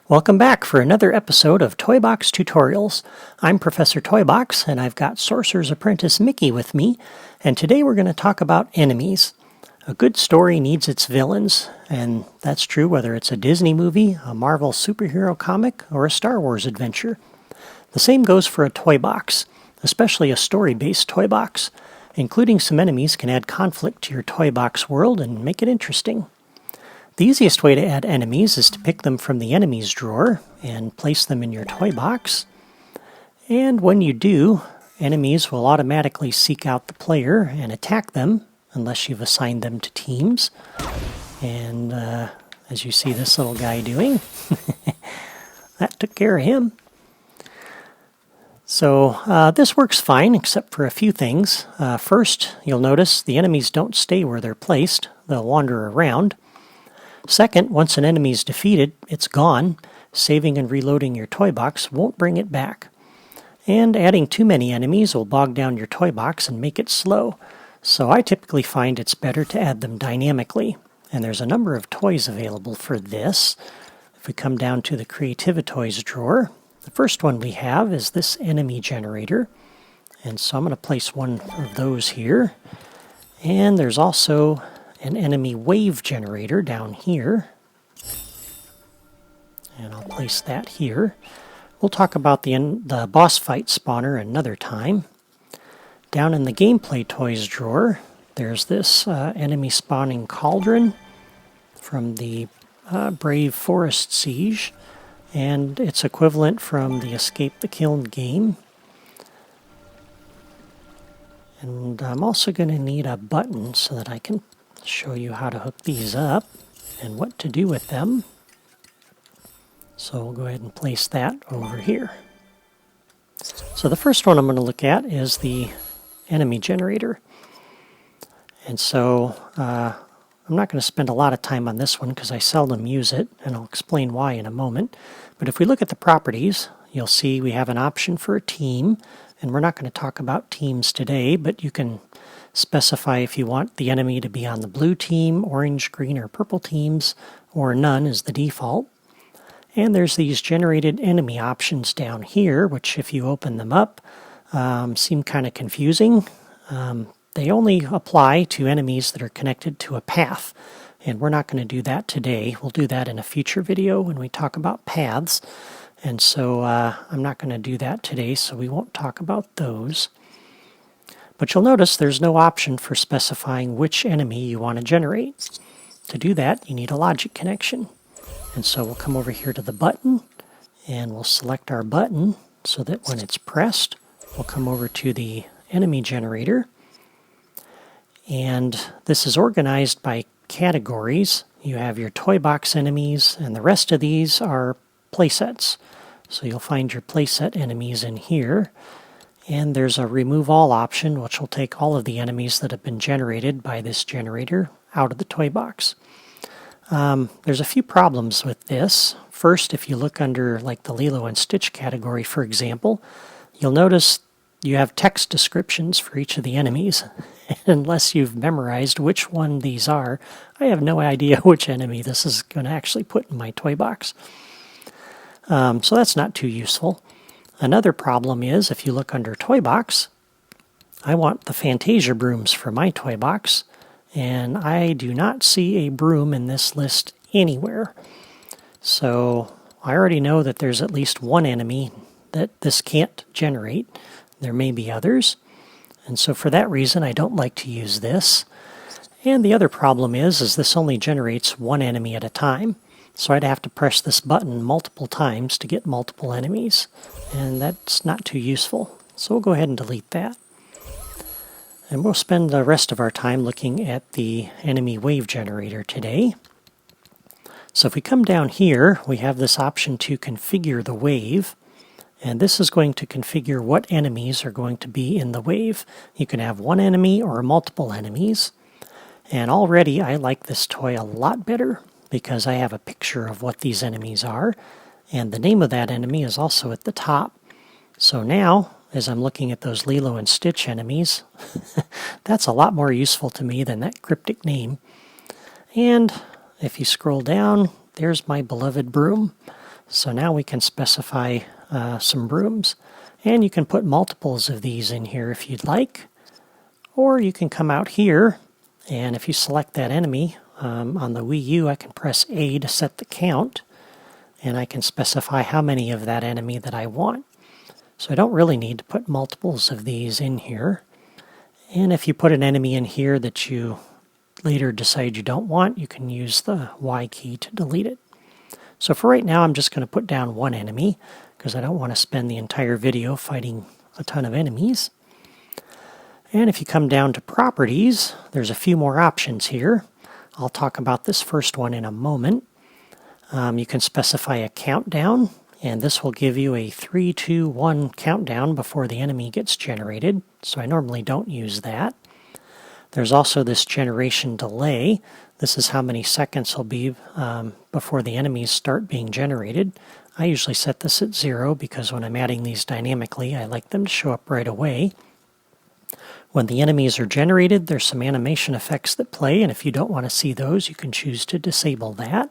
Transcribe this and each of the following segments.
Welcome back for another episode of Toybox Tutorials. I'm Professor Toybox, and I've got Sorcerer's Apprentice Mickey with me, and today we're going to talk about enemies. A good story needs its villains, and that's true whether it's a Disney movie, a Marvel superhero comic, or a Star Wars adventure. The same goes for a toy box, especially a story-based toy box. Including some enemies can add conflict to your toy box world and make it interesting. The easiest way to add enemies is to pick them from the enemies drawer and place them in your toy box. And when you do, enemies will automatically seek out the player and attack them unless you've assigned them to teams. And as you see this little guy doing, that took care of him. So this works fine except for a few things. First, you'll notice the enemies don't stay where they're placed. They'll wander around. Second, once an enemy is defeated, it's gone. Saving and reloading your toy box won't bring it back. And adding too many enemies will bog down your toy box and make it slow. So I typically find it's better to add them dynamically. And there's a number of toys available for this. If we come down to the Creativi-toys drawer, the first one we have is this enemy generator. And so I'm going to place one of those here. And there's also an enemy wave generator down here. And I'll place that here. We'll talk about the boss fight spawner another time. Down in the gameplay toys drawer, there's this enemy spawning Cauldron from the Brave Forest Siege, and its equivalent from the Escape the Kyln game. And I'm also going to need a button so that I can show you how to hook these up and what to do with them. So we'll go ahead and place that over here. So the first one I'm going to look at is the enemy generator. And so I'm not going to spend a lot of time on this one because I seldom use it, and I'll explain why in a moment. But if we look at the properties, you'll see we have an option for a team, and we're not going to talk about teams today, but you can specify if you want the enemy to be on the blue team, orange, green, or purple teams, or none is the default. And there's these generated enemy options down here, which if you open them up, seem kind of confusing. They only apply to enemies that are connected to a path, and we're not going to do that today. We'll do that in a future video when we talk about paths, and so I'm not going to do that today, so we won't talk about those. But you'll notice there's no option for specifying which enemy you want to generate. To do that, you need a logic connection. And so we'll come over here to the button, and we'll select our button so that when it's pressed, we'll come over to the enemy generator. And this is organized by categories. You have your toy box enemies, and the rest of these are playsets. So you'll find your playset enemies in here. And there's a remove all option, which will take all of the enemies that have been generated by this generator out of the toy box. There's a few problems with this. First, if you look under like the Lilo and Stitch category, for example, you'll notice you have text descriptions for each of the enemies. Unless you've memorized which one these are, I have no idea which enemy this is going to actually put in my toy box. So that's not too useful. Another problem is, if you look under Toy Box, I want the Fantasia brooms for my toy box, and I do not see a broom in this list anywhere. So I already know that there's at least one enemy that this can't generate. There may be others, and so for that reason I don't like to use this. And the other problem is this only generates one enemy at a time. So I'd have to press this button multiple times to get multiple enemies, and that's not too useful. So we'll go ahead and delete that. And we'll spend the rest of our time looking at the enemy wave generator today. So if we come down here, we have this option to configure the wave, and this is going to configure what enemies are going to be in the wave. You can have one enemy or multiple enemies, and already I like this toy a lot better, because I have a picture of what these enemies are, and the name of that enemy is also at the top. So now, as I'm looking at those Lilo and Stitch enemies, that's a lot more useful to me than that cryptic name. And if you scroll down, there's my beloved broom. So now we can specify some brooms. And you can put multiples of these in here if you'd like. Or you can come out here, and if you select that enemy on the Wii U, I can press A to set the count, and I can specify how many of that enemy that I want. So I don't really need to put multiples of these in here. And if you put an enemy in here that you later decide you don't want, you can use the Y key to delete it. So for right now, I'm just going to put down one enemy because I don't want to spend the entire video fighting a ton of enemies. And if you come down to properties, there's a few more options here. I'll talk about this first one in a moment. You can specify a countdown, and this will give you a 3, 2, 1 countdown before the enemy gets generated, so I normally don't use that. There's also this generation delay. This is how many seconds will be before the enemies start being generated. I usually set this at 0 because when I'm adding these dynamically, I like them to show up right away. When the enemies are generated, there's some animation effects that play, and if you don't want to see those, you can choose to disable that.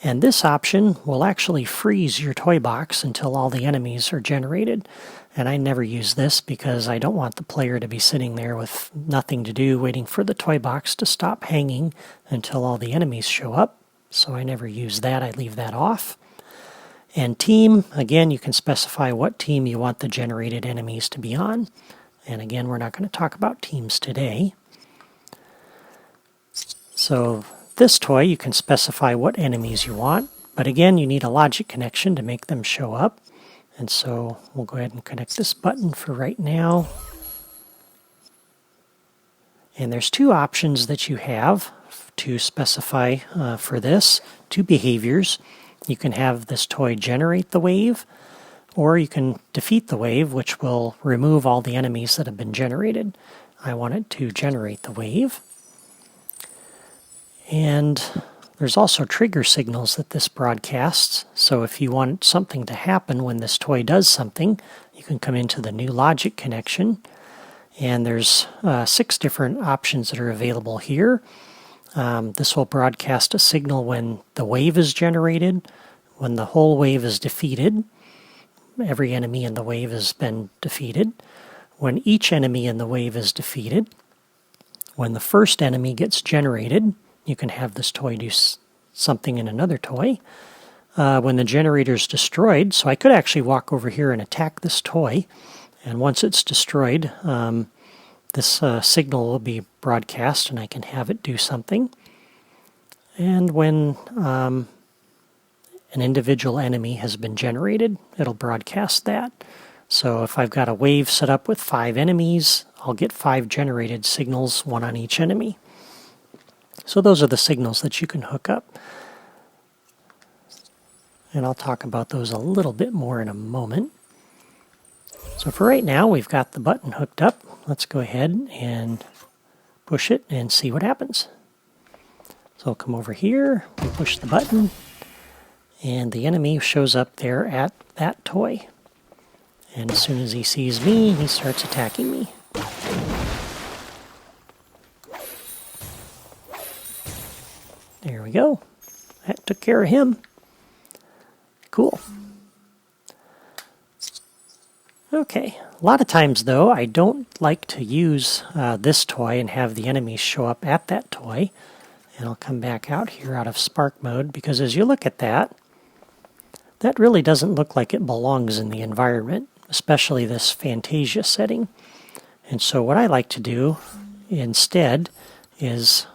And this option will actually freeze your toy box until all the enemies are generated. And I never use this because I don't want the player to be sitting there with nothing to do waiting for the toy box to stop hanging until all the enemies show up. So I never use that. I leave that off. And team, again, you can specify what team you want the generated enemies to be on. And again, we're not going to talk about teams today. So this toy, you can specify what enemies you want, but again, you need a logic connection to make them show up. And so we'll go ahead and connect this button for right now. And there's two options that you have to specify for this, two behaviors. You can have this toy generate the wave, or you can defeat the wave, which will remove all the enemies that have been generated. I want it to generate the wave. And there's also trigger signals that this broadcasts. So if you want something to happen when this toy does something, you can come into the new logic connection. And there's 6 different options that are available here. This will broadcast a signal when the wave is generated, when the whole wave is defeated. Every enemy in the wave has been defeated. When each enemy in the wave is defeated. When the first enemy gets generated, you can have this toy do something in another toy. When the generator is destroyed, so I could actually walk over here and attack this toy, and once it's destroyed, this signal will be broadcast and I can have it do something. And when an individual enemy has been generated, it'll broadcast that. So if I've got a wave set up with 5 enemies, I'll get 5 generated signals, 1 on each enemy. So those are the signals that you can hook up. And I'll talk about those a little bit more in a moment. So for right now, we've got the button hooked up. Let's go ahead and push it and see what happens. So I'll come over here, we push the button, and the enemy shows up there at that toy. And as soon as he sees me, he starts attacking me. There we go. That took care of him. Cool. Okay. A lot of times, though, I don't like to use this toy and have the enemies show up at that toy. And I'll come back out here out of Spark mode, because as you look at that, that really doesn't look like it belongs in the environment, especially this Fantasia setting. And so what I like to do instead is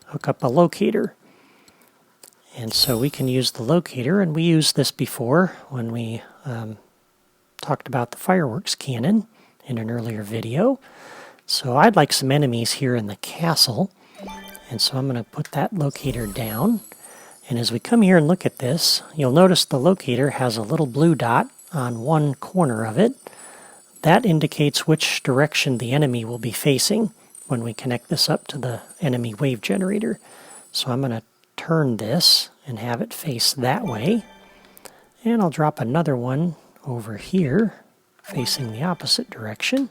hook up a locator. And so we can use the locator, and we used this before when we talked about the fireworks cannon in an earlier video. So I'd like some enemies here in the castle, and so I'm going to put that locator down. And as we come here and look at this, you'll notice the locator has a little blue dot on one corner of it. That indicates which direction the enemy will be facing when we connect this up to the enemy wave generator. So I'm going to turn this and have it face that way. And I'll drop another one over here facing the opposite direction.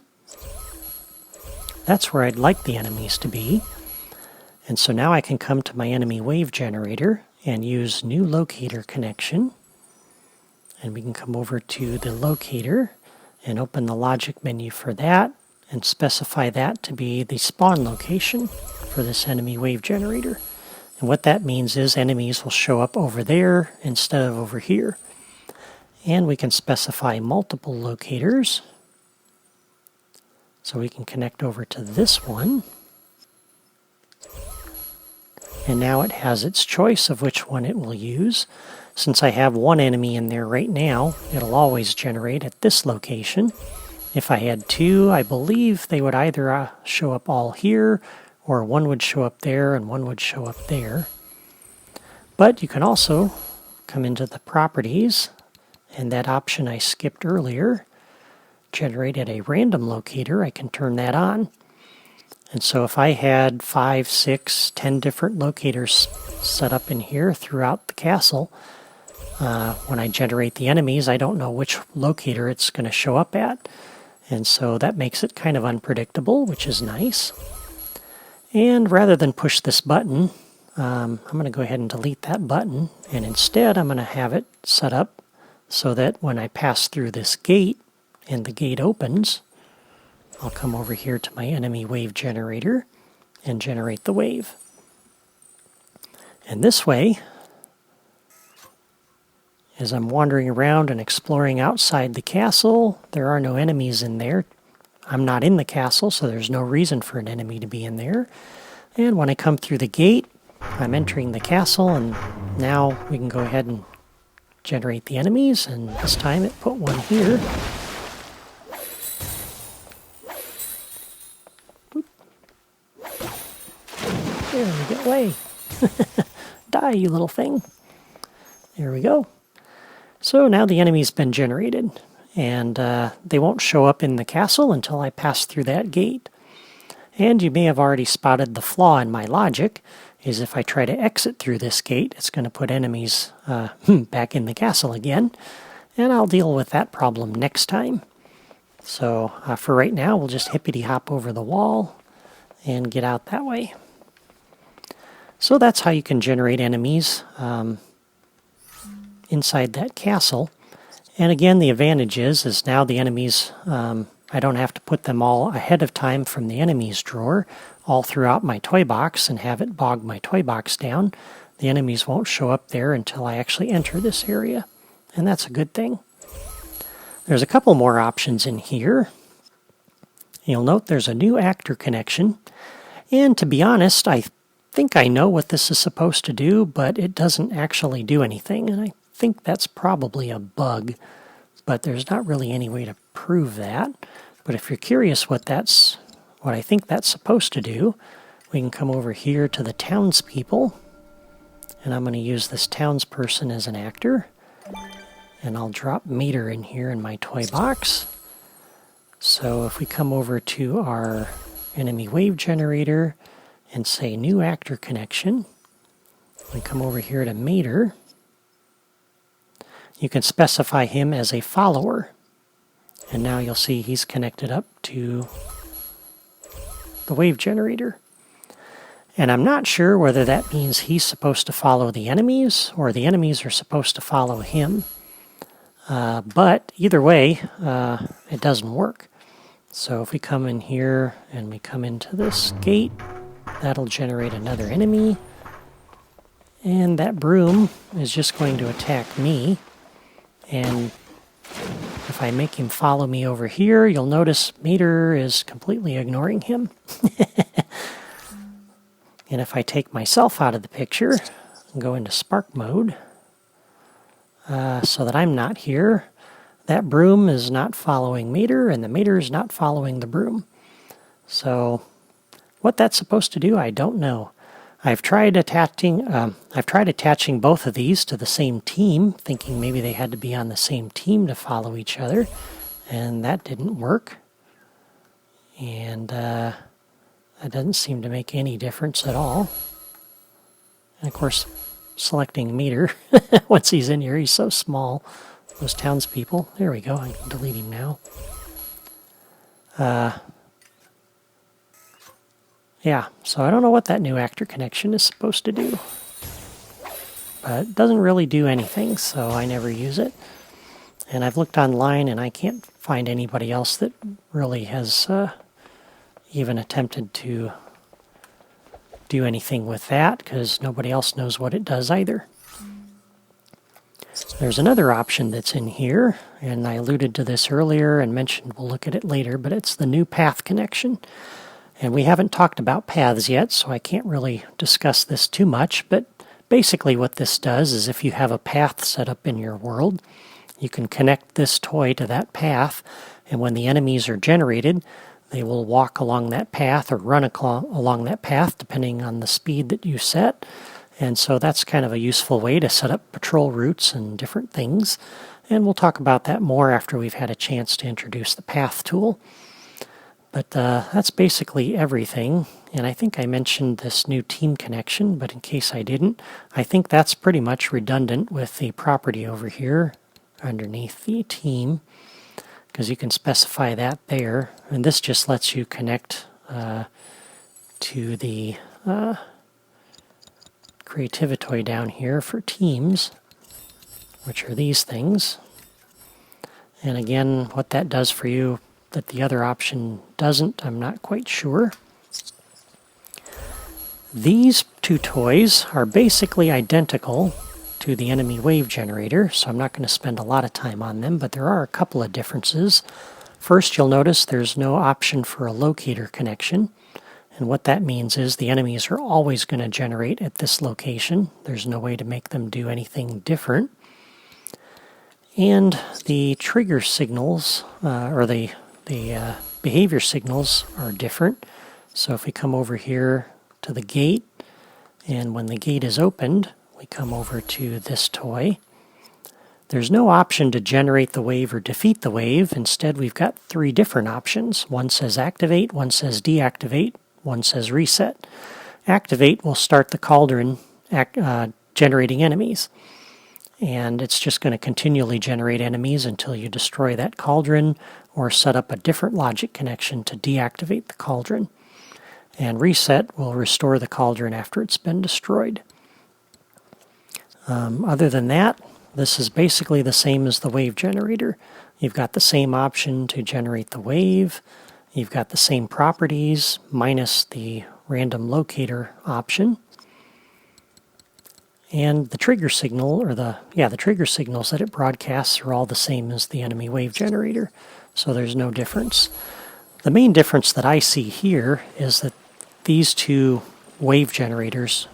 That's where I'd like the enemies to be. And so now I can come to my enemy wave generator and use new locator connection. And we can come over to the locator and open the logic menu for that and specify that to be the spawn location for this enemy wave generator. And what that means is enemies will show up over there instead of over here. And we can specify multiple locators. So we can connect over to this one. And now it has its choice of which one it will use. Since I have one enemy in there right now, it'll always generate at this location. If I had two, I believe they would either show up all here, or one would show up there and one would show up there. But you can also come into the properties, and that option I skipped earlier, generate at a random locator, I can turn that on. And so if I had 5, 6, 10 different locators set up in here throughout the castle, when I generate the enemies, I don't know which locator it's going to show up at. And so that makes it kind of unpredictable, which is nice. And rather than push this button, I'm going to go ahead and delete that button. And instead, I'm going to have it set up so that when I pass through this gate and the gate opens, I'll come over here to my enemy wave generator and generate the wave. And this way, as I'm wandering around and exploring outside the castle, there are no enemies in there. I'm not in the castle, so there's no reason for an enemy to be in there. And when I come through the gate, I'm entering the castle, and now we can go ahead and generate the enemies, and this time it put one here. There we get away. Die, you little thing. There we go. So now the enemy's been generated, and they won't show up in the castle until I pass through that gate. And you may have already spotted the flaw in my logic, is if I try to exit through this gate, it's going to put enemies back in the castle again, and I'll deal with that problem next time. So for right now, we'll just hippity-hop over the wall and get out that way. So that's how you can generate enemies inside that castle. And again, the advantage is now the enemies, I don't have to put them all ahead of time from the enemies drawer all throughout my toy box and have it bog my toy box down. The enemies won't show up there until I actually enter this area, and that's a good thing. There's a couple more options in here. You'll note there's a new actor connection, and to be honest, I think I know what this is supposed to do, but it doesn't actually do anything, and I think that's probably a bug, but there's not really any way to prove that. But if you're curious what I think that's supposed to do, we can come over here to the townspeople, and I'm going to use this townsperson as an actor, and I'll drop Mater in here in my toy box. So if we come over to our enemy wave generator and say new actor connection, we come over here to Mater. You can specify him as a follower, and now you'll see he's connected up to the wave generator. And I'm not sure whether that means he's supposed to follow the enemies or the enemies are supposed to follow him. But either way, it doesn't work. So if we come in here and we come into this gate, that'll generate another enemy. And that broom is just going to attack me. And if I make him follow me over here, you'll notice Mater is completely ignoring him. And if I take myself out of the picture and go into spark mode, so that I'm not here, that broom is not following Mater, and the Mater is not following the broom. So what that's supposed to do, I don't know. I've tried attaching both of these to the same team, thinking maybe they had to be on the same team to follow each other, and that didn't work. And that doesn't seem to make any difference at all. And of course, selecting Mater, once he's in here, he's so small. Those townspeople. There we go, I can delete him now. Yeah, so I don't know what that new actor connection is supposed to do. But it doesn't really do anything, so I never use it. And I've looked online and I can't find anybody else that really has even attempted to do anything with that, because nobody else knows what it does either. There's another option that's in here, and I alluded to this earlier and mentioned we'll look at it later, but it's the new path connection. And we haven't talked about paths yet, so I can't really discuss this too much, but basically what this does is if you have a path set up in your world, you can connect this toy to that path, and when the enemies are generated, they will walk along that path or run along that path depending on the speed that you set. And so that's kind of a useful way to set up patrol routes and different things. And we'll talk about that more after we've had a chance to introduce the path tool. But that's basically everything. And I think I mentioned this new team connection, but in case I didn't, I think that's pretty much redundant with the property over here underneath the team, because you can specify that there. And this just lets you connect to the Creativi-toy down here for teams, which are these things. And again, what that does for you that the other option doesn't, I'm not quite sure. These two toys are basically identical to the enemy wave generator, so I'm not going to spend a lot of time on them, but there are a couple of differences. First, you'll notice there's no option for a locator connection, and what that means is the enemies are always going to generate at this location. There's no way to make them do anything different. And the trigger signals, or the behavior signals are different. So if we come over here to the gate, and when the gate is opened, we come over to this toy. There's no option to generate the wave or defeat the wave. Instead, we've got three different options. One says activate, one says deactivate, one says reset. Activate will start the Cauldron generating enemies. And it's just going to continually generate enemies until you destroy that Cauldron or set up a different logic connection to deactivate the Cauldron. And reset will restore the Cauldron after it's been destroyed. Other than that, this is basically the same as the wave generator. You've got the same option to generate the wave. You've got the same properties minus the random locator option. And the trigger signal, or the trigger signals that it broadcasts are all the same as the enemy wave generator. So there's no difference. The main difference that I see here is that these two wave generators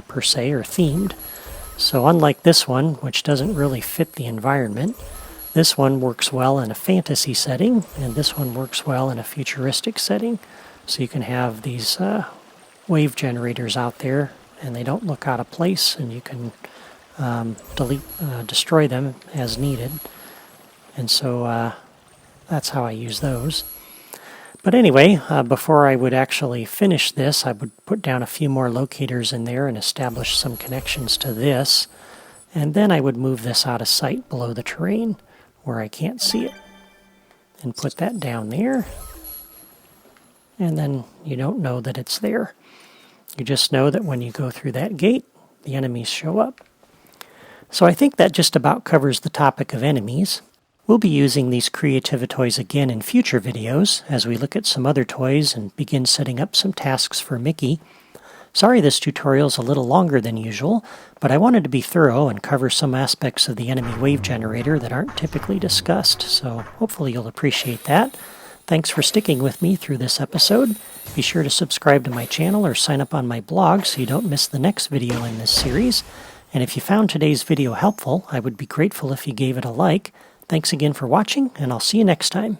per se are themed. So unlike this one, which doesn't really fit the environment, this one works well in a fantasy setting, and this one works well in a futuristic setting. So you can have these wave generators out there, and they don't look out of place, and you can destroy them as needed. And so that's how I use those. But anyway, before I would actually finish this, I would put down a few more locators in there and establish some connections to this. And then I would move this out of sight below the terrain where I can't see it. And put that down there. And then you don't know that it's there. You just know that when you go through that gate, the enemies show up. So I think that just about covers the topic of enemies. We'll be using these Creativi-toys again in future videos as we look at some other toys and begin setting up some tasks for Mickey. Sorry this tutorial's a little longer than usual, but I wanted to be thorough and cover some aspects of the enemy wave generator that aren't typically discussed, so hopefully you'll appreciate that. Thanks for sticking with me through this episode. Be sure to subscribe to my channel or sign up on my blog so you don't miss the next video in this series. And if you found today's video helpful, I would be grateful if you gave it a like. Thanks again for watching, and I'll see you next time.